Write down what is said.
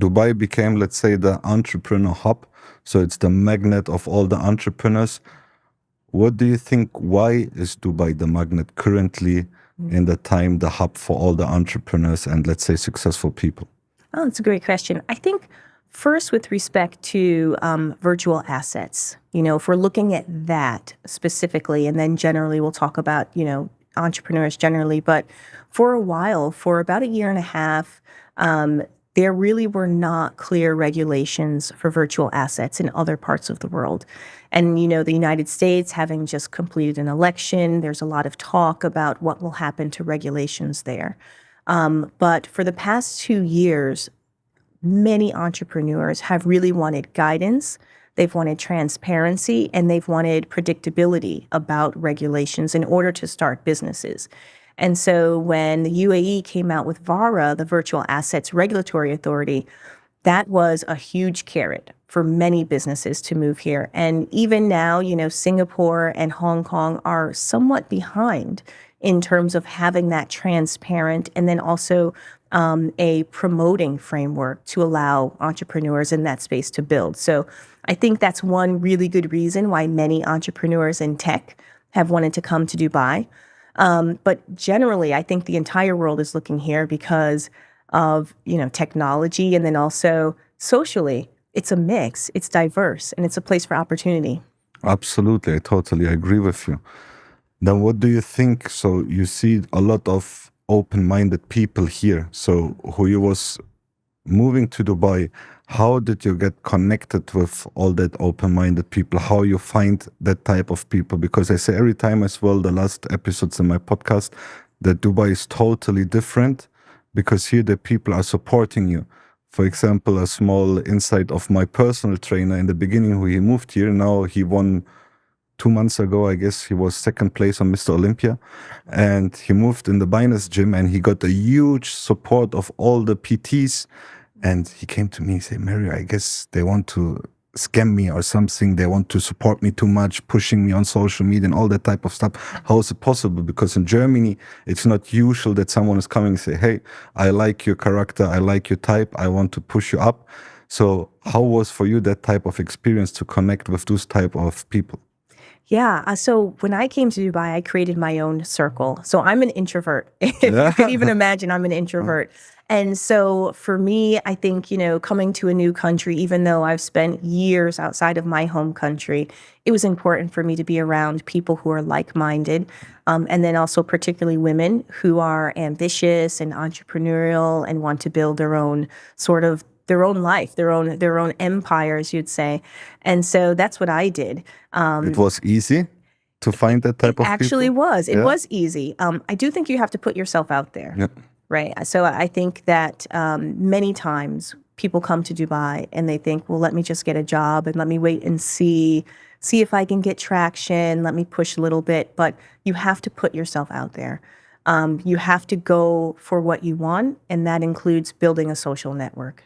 Dubai became, let's say, the entrepreneur hub. So it's the magnet of all the entrepreneurs. What do you think? Why is Dubai the magnet currently in the time, the hub for all the entrepreneurs and, let's say, successful people? Oh, that's a great question. I think first with respect to virtual assets, if we're looking at that specifically, and then generally we'll talk about, entrepreneurs generally, but for a while, for about a year and a half, there really were not clear regulations for virtual assets in other parts of the world. And, the United States having just completed an election, there's a lot of talk about what will happen to regulations there. But for the past 2 years, many entrepreneurs have really wanted guidance. They've wanted transparency and they've wanted predictability about regulations in order to start businesses. And so when the UAE came out with VARA, the Virtual Assets Regulatory Authority, that was a huge carrot for many businesses to move here. And even now, Singapore and Hong Kong are somewhat behind in terms of having that transparent and then also a promoting framework to allow entrepreneurs in that space to build. So I think that's one really good reason why many entrepreneurs in tech have wanted to come to Dubai. But generally, I think the entire world is looking here because of, technology and then also socially. It's a mix, it's diverse, and it's a place for opportunity. Absolutely. I totally agree with you. Then what do you think? So you see a lot of open-minded people here. So who you was moving to Dubai, how did you get connected with all that open-minded people? How you find that type of people? Because I say every time as well, the last episodes in my podcast, that Dubai is totally different because here the people are supporting you. For example, a small insight of my personal trainer in the beginning, who he moved here, now he won 2 months ago, I guess he was second place on Mr. Olympia, and he moved in the Binance gym and he got a huge support of all the PTs. And he came to me and said, Mario, I guess they want to scam me or something. They want to support me too much, pushing me on social media and all that type of stuff. How is it possible? Because in Germany, it's not usual that someone is coming and say, hey, I like your character, I like your type, I want to push you up. So how was for you that type of experience to connect with those type of people? Yeah. So when I came to Dubai, I created my own circle. So I'm an introvert. If you could even imagine, I'm an introvert. And so for me, I think, coming to a new country, even though I've spent years outside of my home country, it was important for me to be around people who are like-minded. And then also particularly women who are ambitious and entrepreneurial and want to build their own their own life, their own empires, you'd say. And so that's what I did. It was easy to find that type of people? Actually was. It was easy. I do think you have to put yourself out there. Yeah. Right. So I think that many times people come to Dubai and they think, well, let me just get a job and let me wait and see if I can get traction. Let me push a little bit. But you have to put yourself out there. You have to go for what you want. And that includes building a social network.